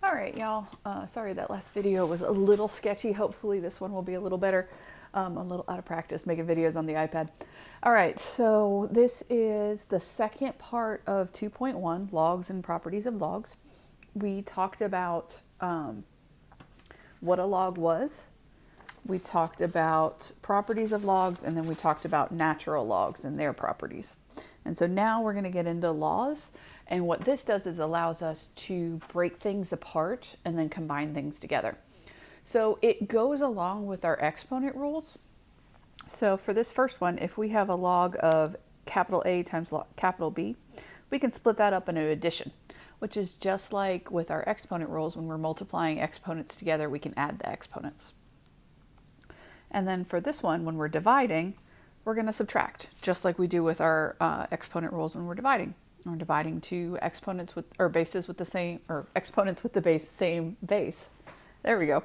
All right, y'all. Sorry that last video was a little sketchy. Hopefully this one will be a little better. A little out of practice making videos on the iPad. All right, so this is the second part of 2.1, logs and properties of logs. We talked about what a log was. We talked about properties of logs, and then we talked about natural logs and their properties. And so now we're going to get into laws. And what this does is allows us to break things apart and then combine things together. So it goes along with our exponent rules. So for this first one, if we have a log of capital A times capital B, we can split that up into addition, which is just like with our exponent rules. When we're multiplying exponents together, we can add the exponents. And then for this one, when we're dividing, we're going to subtract, just like we do with our exponent rules when we're dividing. We're dividing two exponents with, or bases with the same, or exponents with the same base. There we go.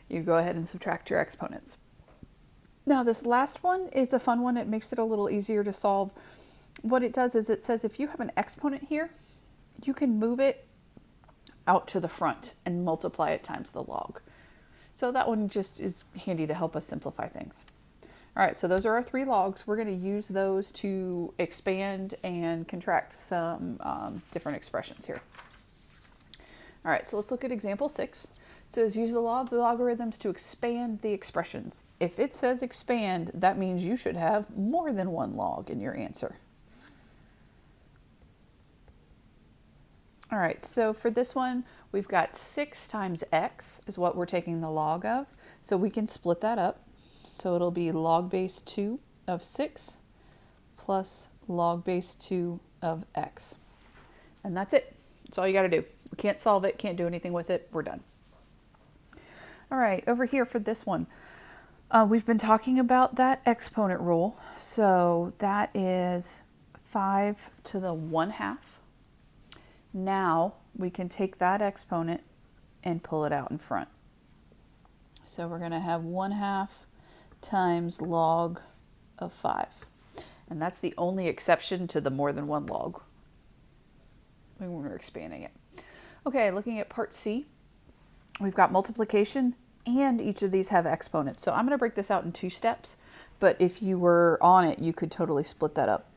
You go ahead and subtract your exponents. Now this last one is a fun one. It makes it a little easier to solve. What it does is it says if you have an exponent here, you can move it out to the front and multiply it times the log. So that one just is handy to help us simplify things. All right, so those are our three logs. We're going to use those to expand and contract some different expressions here. All right, so let's look at example 6. It says use the law of the logarithms to expand the expressions. If it says expand, that means you should have more than one log in your answer. All right, so for this one, we've got 6 times x is what we're taking the log of. So we can split that up. So it'll be log base 2 of 6 plus log base 2 of x. And that's it. That's all you got to do. We can't solve it, can't do anything with it. We're done. All right, over here for this one, we've been talking about that exponent rule. So that is 5 to the 1/2. Now we can take that exponent and pull it out in front. So we're going to have 1/2 times log of 5. And that's the only exception to the more than one log when we're expanding it. Okay, looking at part C, we've got multiplication and each of these have exponents. So I'm going to break this out in 2 steps, but if you were on it, you could totally split that up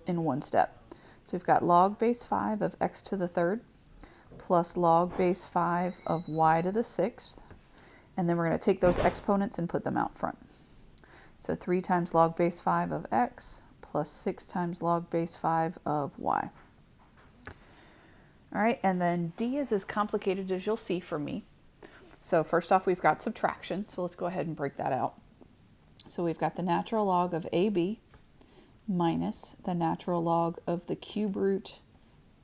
in 1 step. So we've got log base 5 of x to the 3rd plus log base 5 of y to the 6th. And then we're going to take those exponents and put them out front. So 3 times log base 5 of x plus 6 times log base 5 of y. All right, and then D is as complicated as you'll see from me. So first off, we've got subtraction. So let's go ahead and break that out. So we've got the natural log of AB minus the natural log of the cube root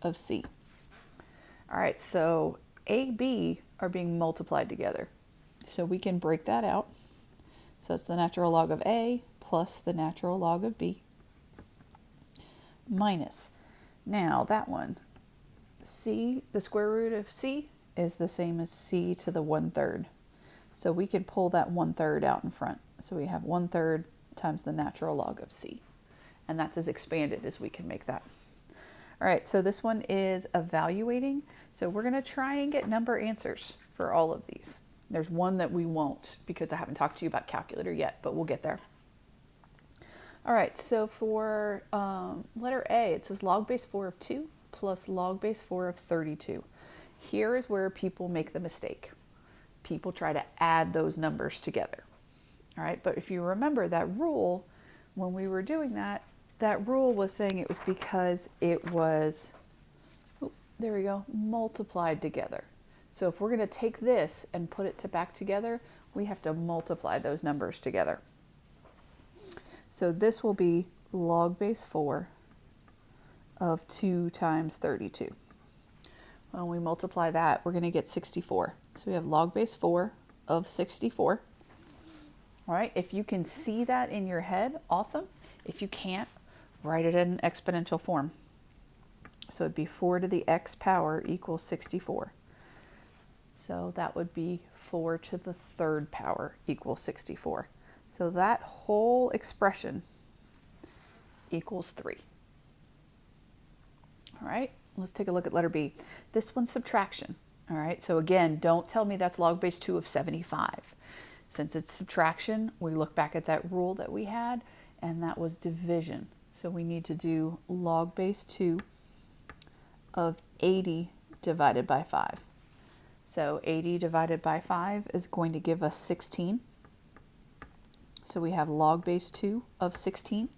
of C. All right, so A, B are being multiplied together. So we can break that out. So it's the natural log of A plus the natural log of B minus. Now that one, C, the square root of C is the same as C to the 1/3. So we can pull that 1/3 out in front. So we have 1/3 times the natural log of C. And that's as expanded as we can make that. All right, so this one is evaluating. So we're going to try and get number answers for all of these. There's one that we won't because I haven't talked to you about calculator yet, but we'll get there. All right, so for letter A, it says log base 4 of 2 plus log base 4 of 32. Here is where people make the mistake. People try to add those numbers together. All right, but if you remember that rule, when we were doing that, that rule was saying it was because it was, there we go, multiplied together. So if we're going to take this and put it back together, we have to multiply those numbers together. So this will be log base 4 of 2 times 32. When we multiply that, we're going to get 64. So we have log base 4 of 64. All right, if you can see that in your head, awesome. If you can't, write it in exponential form. So it'd be 4 to the x power equals 64. So that would be 4 to the 3rd power equals 64. So that whole expression equals 3. All right, let's take a look at letter B. This one's subtraction. All right, so again, don't tell me that's log base 2 of 75. Since it's subtraction, we look back at that rule that we had, and that was division. So we need to do log base 2 of 80 divided by 5. So 80 divided by 5 is going to give us 16. So we have log base 2 of 16.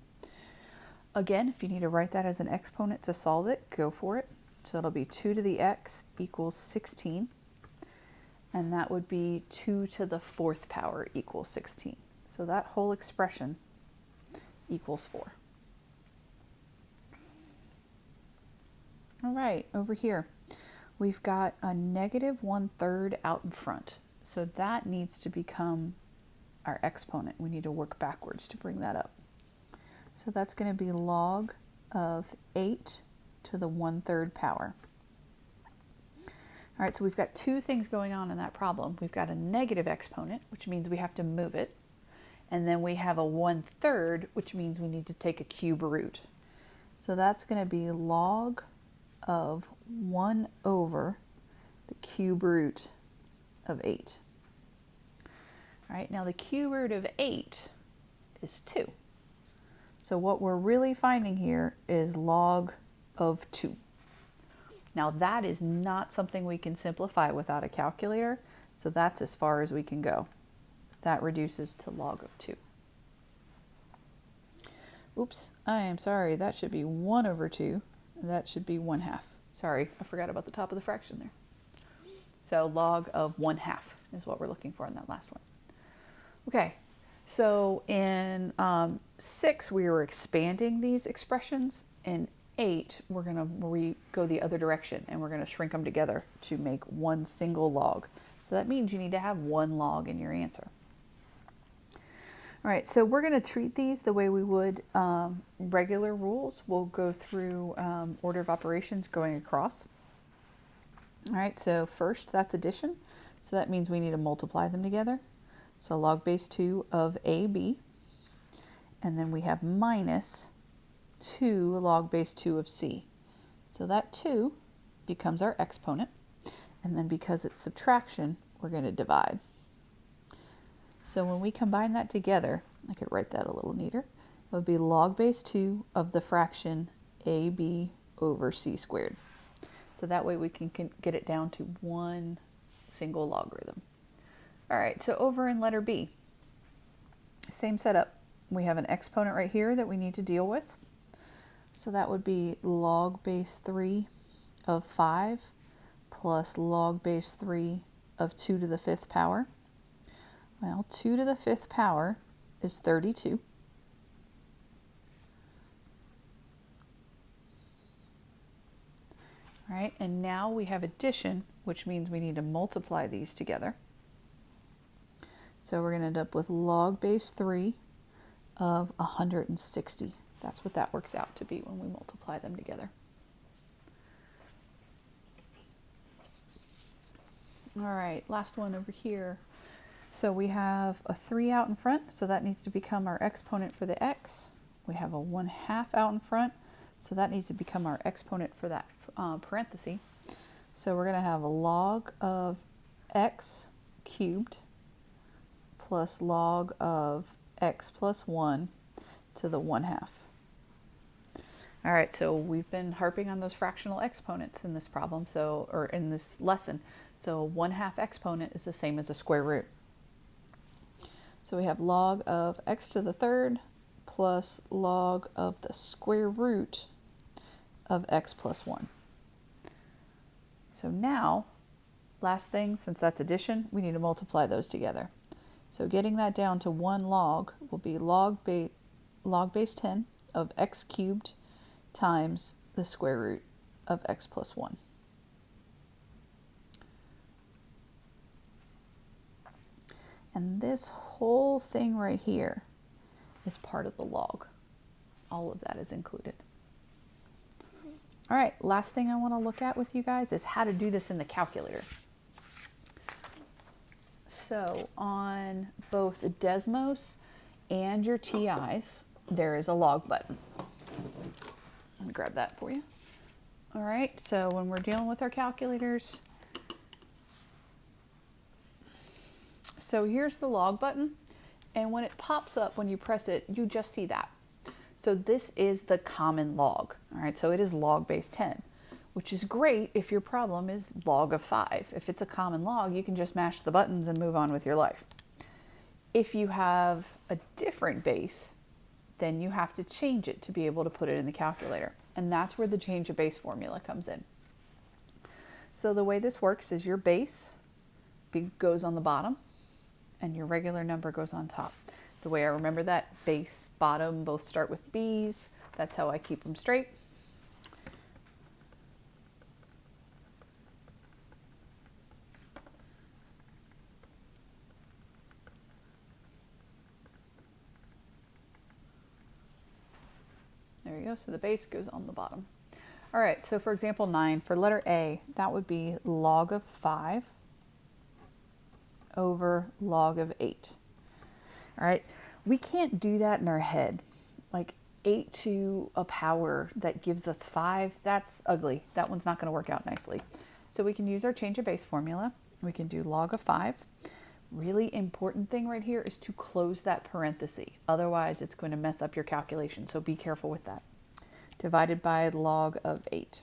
Again, if you need to write that as an exponent to solve it, go for it. So it'll be 2 to the x equals 16. And that would be 2 to the 4th power equals 16. So that whole expression equals 4. All right, over here, we've got a negative 1/3 out in front. So that needs to become our exponent. We need to work backwards to bring that up. So that's going to be log of 8 to the 1/3 power. All right, so we've got two things going on in that problem. We've got a negative exponent, which means we have to move it. And then we have a 1/3, which means we need to take a cube root. So that's going to be log of 1 over the cube root of 8. All right, now the cube root of 8 is 2. So what we're really finding here is log of 2. Now that is not something we can simplify without a calculator, so that's as far as we can go. That reduces to log of 2. Oops, I am sorry, that should be 1 over 2. That should be 1/2. Sorry, I forgot about the top of the fraction there. So log of 1/2 is what we're looking for in that last one. Okay, so in 6 we were expanding these expressions. In 8 we're going to go the other direction and we're going to shrink them together to make one single log. So that means you need to have one log in your answer. All right, so we're going to treat these the way we would regular rules. We'll go through order of operations going across. All right, so first that's addition. So that means we need to multiply them together. So log base 2 of AB, and then we have minus 2 log base 2 of C. So that 2 becomes our exponent, and then because it's subtraction, we're going to divide. So when we combine that together, I could write that a little neater. It would be log base 2 of the fraction AB over C squared. So that way we can get it down to one single logarithm. All right, so over in letter B, same setup. We have an exponent right here that we need to deal with. So that would be log base 3 of 5 plus log base 3 of 2 to the 5th power. Well, 2 to the 5th power is 32. All right, and now we have addition, which means we need to multiply these together. So we're going to end up with log base 3 of 160. That's what that works out to be when we multiply them together. All right, last one over here. So we have a 3 out in front, so that needs to become our exponent for the x. We have a 1/2 out in front, so that needs to become our exponent for that parenthesis. So we're going to have a log of x cubed plus log of x plus 1 to the 1/2. All right, so we've been harping on those fractional exponents in this problem, or in this lesson. So 1/2 exponent is the same as a square root. So we have log of x to the 3rd plus log of the square root of x plus 1. So now, last thing, since that's addition, we need to multiply those together. So getting that down to one log will be log base 10 of x cubed times the square root of x plus 1. And this whole thing right here is part of the log. All of that is included. All right, last thing I want to look at with you guys is how to do this in the calculator. So on both Desmos and your TIs, there is a log button. Let me grab that for you. All right, so when we're dealing with our calculators, So here's the log button. And when it pops up, when you press it, you just see that. So this is the common log. All right, so it is log base 10, which is great if your problem is log of 5. If it's a common log, you can just mash the buttons and move on with your life. If you have a different base, then you have to change it to be able to put it in the calculator. And that's where the change of base formula comes in. So the way this works is your base goes on the bottom and your regular number goes on top. The way I remember that, base, bottom both start with B's. That's how I keep them straight. There you go, so the base goes on the bottom. All right, so for example 9, for letter A, that would be log of 5 over log of 8. All right, we can't do that in our head. Like 8 to a power that gives us 5, that's ugly. That one's not gonna work out nicely. So we can use our change of base formula. We can do log of 5. Really important thing right here is to close that parenthesis. Otherwise, it's going to mess up your calculation, so be careful with that. Divided by log of 8.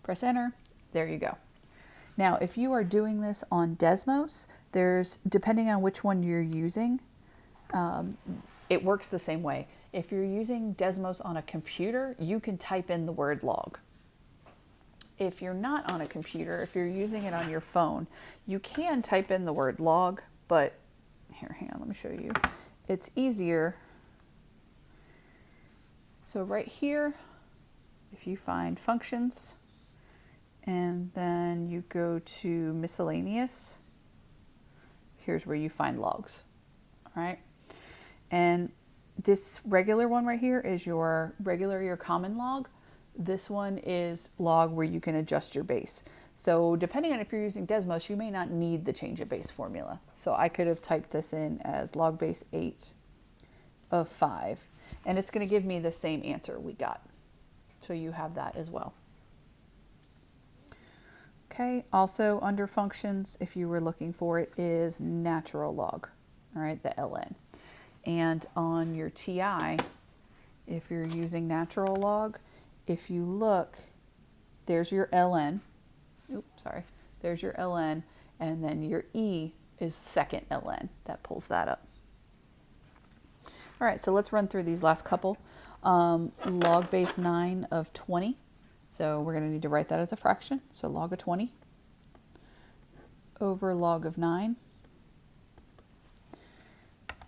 Press enter, there you go. Now, if you are doing this on Desmos, depending on which one you're using, it works the same way. If you're using Desmos on a computer, you can type in the word log. If you're not on a computer, if you're using it on your phone, you can type in the word log, but here, hang on, let me show you. It's easier. So right here, if you find functions, and then you go to miscellaneous, here's where you find logs, all right? And this regular one right here is your common log. This one is log where you can adjust your base. So depending on if you're using Desmos, you may not need the change of base formula. So I could have typed this in as log base 8 of 5, and it's going to give me the same answer we got. So you have that as well. Okay, also under functions, if you were looking for it, is natural log, all right, the ln. And on your TI, if you're using natural log, if you look, there's your ln. Oops, sorry. There's your ln, and then your e is second ln. That pulls that up. All right, so let's run through these last couple. Log base 9 of 20. So we're going to need to write that as a fraction. So log of 20 over log of 9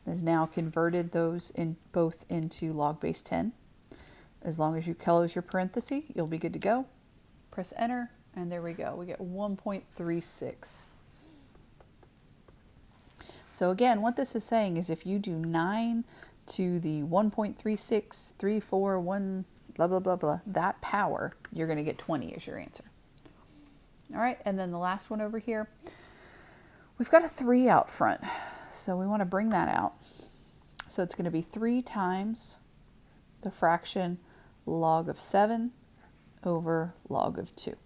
is now converted those both into log base 10. As long as you close your parenthesis, you'll be good to go. Press enter, and there we go. We get 1.36. So again, what this is saying is if you do 9 to the 1.36341 blah, blah, blah, blah, that power, you're going to get 20 as your answer. All right, and then the last one over here, we've got a 3 out front. So we want to bring that out. So it's going to be 3 times the fraction log of 7 over log of 2.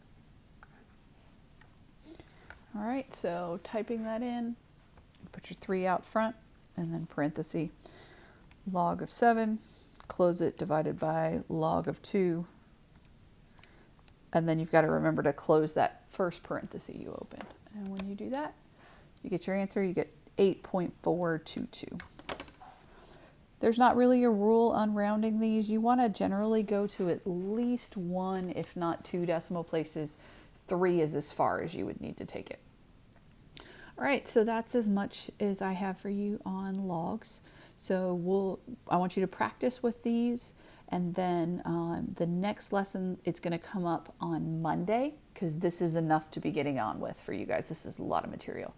All right, so typing that in, put your 3 out front, and then parenthesis, log of 7, close it, divided by log of 2, and then you've got to remember to close that first parenthesis you opened. And when you do that, you get your answer, you get 8.422. There's not really a rule on rounding these. You want to generally go to at least 1, if not 2 decimal places. 3 is as far as you would need to take it. All right, so that's as much as I have for you on logs. So I want you to practice with these, and then the next lesson, it's going to come up on Monday, because this is enough to be getting on with for you guys. This is a lot of material.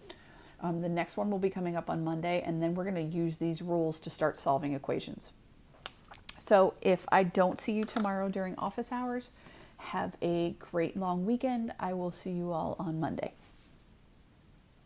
The next one will be coming up on Monday, and then we're going to use these rules to start solving equations. So if I don't see you tomorrow during office hours, have a great long weekend. I will see you all on Monday.